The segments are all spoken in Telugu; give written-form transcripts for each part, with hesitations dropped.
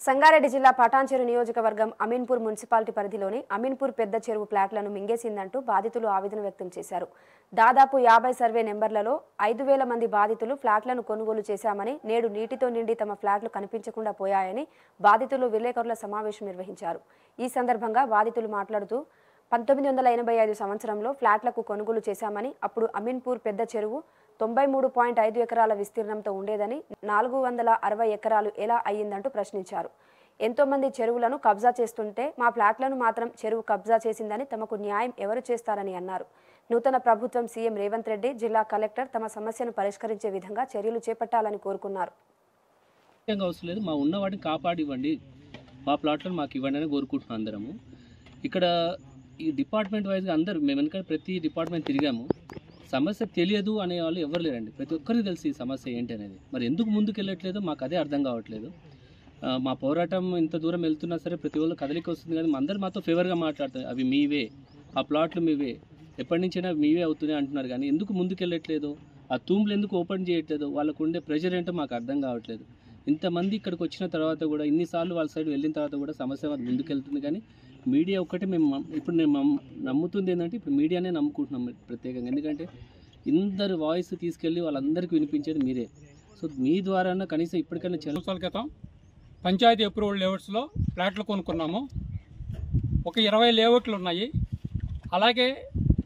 సంగారెడ్డి జిల్లా పటాన్చెరు నియోజకవర్గం అమీన్పూర్ మున్సిపాలిటీ పరిధిలోని అమీన్పూర్ పెద్ద చెరువు ప్లాట్లను మింగేసిందంటూ బాధితులు ఆవేదన వ్యక్తం చేశారు. దాదాపు 50 సర్వే నెంబర్లలో 5,000 మంది బాధితులు ఫ్లాట్లను కొనుగోలు చేశామని, నేడు నీటితో నిండి తమ ఫ్లాట్లు కనిపించకుండా పోయాయని బాధితులు విలేకరుల సమావేశం నిర్వహించారు. ఈ సందర్భంగా బాధితులు మాట్లాడుతూ 1985 సంవత్సరంలో ఫ్లాట్లకు కొనుగోలు చేశామని, అప్పుడు అమీన్పూర్ పెద్ద చెరువు 93.5 ఎకరాల విస్తీర్ణంతో ఉండేదని 460 ఎకరాలు ఎలా అయ్యిందంటూ ప్రశ్నించారు. ఎంతో మంది చెరువులను కబ్జా చేస్తుంటే మా ఫ్లాట్లను మాత్రం చెరువు కబ్జా చేసిందని, తమకు న్యాయం ఎవరు చేస్తారని అన్నారు. నూతన ప్రభుత్వం సీఎం రేవంత్ రెడ్డి, జిల్లా కలెక్టర్ తమ సమస్యను పరిష్కరించే విధంగా చర్యలు చేపట్టాలని కోరుకున్నారు. మా ఉన్న వాటిని కాపాడివ్వండి, మా ప్లాట్లను మాకు ఇవ్వండి అని కోరుకుంటున్నాం. అందరము ఇక్కడ ఈ డిపార్ట్మెంట్ వైజ్గా అందరూ మేము వెనక ప్రతి డిపార్ట్మెంట్ తిరిగాము. సమస్య తెలియదు అనే వాళ్ళు ఎవరు లేరండి. ప్రతి ఒక్కరికి తెలిసి ఈ సమస్య ఏంటి అనేది. మరి ఎందుకు ముందుకు వెళ్ళట్లేదో మాకు అదే అర్థం కావట్లేదు. మా పోరాటం ఇంత దూరం వెళ్తున్నా సరే ప్రతి ఒళ్ళు కదలిక వస్తుంది, కానీ అందరు మాతో ఫేవర్గా మాట్లాడుతారు. అవి మీవే, ఆ ప్లాట్లు మీవే, ఎప్పటి నుంచైనా మీవే అవుతున్నాయి అంటున్నారు. కానీ ఎందుకు ముందుకు వెళ్ళట్లేదు, ఆ తూములు ఎందుకు ఓపెన్ చేయట్లేదు, వాళ్ళకు ఉండే ప్రెషర్ ఏంటో మాకు అర్థం కావట్లేదు. ఇంతమంది ఇక్కడికి వచ్చిన తర్వాత కూడా, ఇన్నిసార్లు వాళ్ళ సైడ్ వెళ్ళిన తర్వాత కూడా సమస్య ముందుకు వెళ్తుంది. కానీ మీడియా ఒక్కటే ఇప్పుడు నేను నమ్ముతుంది ఏంటంటే, ఇప్పుడు మీడియానే నమ్ముకుంటున్నాం ప్రత్యేకంగా. ఎందుకంటే ఇందరు వాయిస్ తీసుకెళ్ళి వాళ్ళందరికీ వినిపించేది మీరే. సో మీ ద్వారా కనీసం ఇప్పటికైనా సంవత్సరాల క్రితం పంచాయతీ అప్రూవల్ లేఅవుట్స్లో ఫ్లాట్లు కొనుక్కున్నాము. ఒక 20 లేఅవుట్లు ఉన్నాయి. అలాగే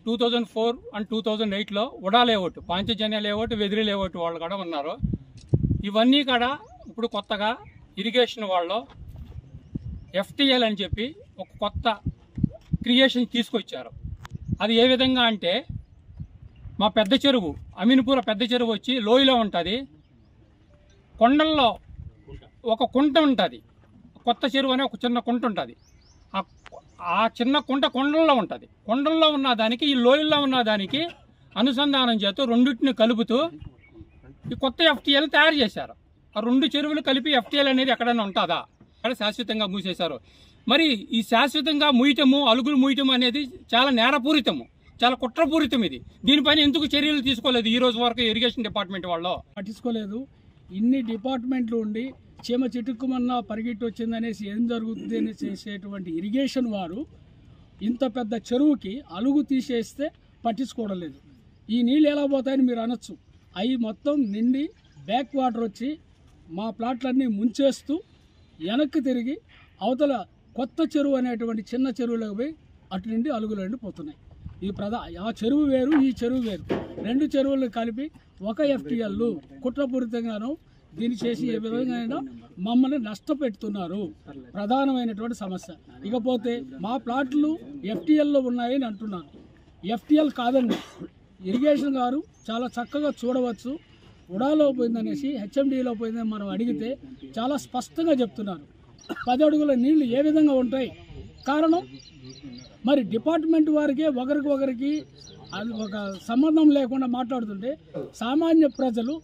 2004 అండ్ 2008లో UDA layout, Panchajanya layout, Vediri layout వాళ్ళు కూడా ఉన్నారు. ఇవన్నీ కూడా ఇప్పుడు కొత్తగా ఇరిగేషన్ వాళ్ళు FTL అని చెప్పి ఒక కొత్త క్రియేషన్ తీసుకొచ్చారు. అది ఏ విధంగా అంటే, మా పెద్ద చెరువు అమీన్పూర్ పెద్ద చెరువు వచ్చి లోయలో ఉంటుంది. కొండల్లో ఒక కుంట ఉంటుంది. కొత్త చెరువు అనే ఒక చిన్న కుంట ఉంటుంది. ఆ చిన్న కుంట కొండల్లో ఉంటుంది. కొండల్లో ఉన్న దానికి ఈ లోయల్లో ఉన్న దానికి అనుసంధానం చేస్తూ రెండింటిని కలుపుతూ ఈ కొత్త FTL తయారు చేశారు. ఆ రెండు చెరువులు కలిపి FTL అనేది ఎక్కడైనా ఉంటుందా? అక్కడ శాశ్వతంగా మూసేశారు. మరి ఈ శాశ్వతంగా మూయటము, అలుగులు మూయటం అనేది చాలా నేరపూరితము, చాలా కుట్రపూరితం. ఇది దీనిపైన ఎందుకు చర్యలు తీసుకోలేదు ఈ రోజు వరకు ఇరిగేషన్ డిపార్ట్మెంట్ వాళ్ళు? పట్టించుకోలేదు. ఇన్ని డిపార్ట్మెంట్లు ఉండి చీమ చిటుక్కుమన్నా పరిగెట్టి వచ్చిందనేసి ఏం జరుగుతుంది అని చేసేటువంటి ఇరిగేషన్ వారు ఇంత పెద్ద చెరువుకి అలుగు తీసేస్తే పట్టించుకోవడం లేదు. ఈ నీళ్ళు ఎలా పోతాయని మీరు అనొచ్చు. అవి మొత్తం నిండి బ్యాక్ వాటర్ వచ్చి మా ప్లాట్లన్నీ ముంచేస్తూ వెనక్కి తిరిగి అవతల కొత్త చెరువు అనేటువంటి చిన్న చెరువులకు పోయి అటు నుండి అలుగులు నుండి పోతున్నాయి. ఈ ఆ చెరువు వేరు, ఈ చెరువు వేరు. రెండు చెరువులు కలిపి ఒక FTL కుట్రపూరితంగాను దీన్ని చేసి ఏ విధంగా మమ్మల్ని నష్టపెడుతున్నారు. ప్రధానమైనటువంటి సమస్య. ఇకపోతే మా ప్లాట్లు FTLలో ఉన్నాయని అంటున్నారు. FTL కాదండి. ఇరిగేషన్ గారు చాలా చక్కగా చూడవచ్చు. ఉడాలో పోయిందనేసి HMDలో పోయిందని మనం అడిగితే చాలా స్పష్టంగా చెప్తున్నారు. 10 అడుగుల నీళ్లు ఏ విధంగా ఉంటాయి? కారణం మరి డిపార్ట్మెంట్ వారికే ఒకరికి అది ఒక సంబంధం లేకుండా మాట్లాడుతుంటే సామాన్య ప్రజలు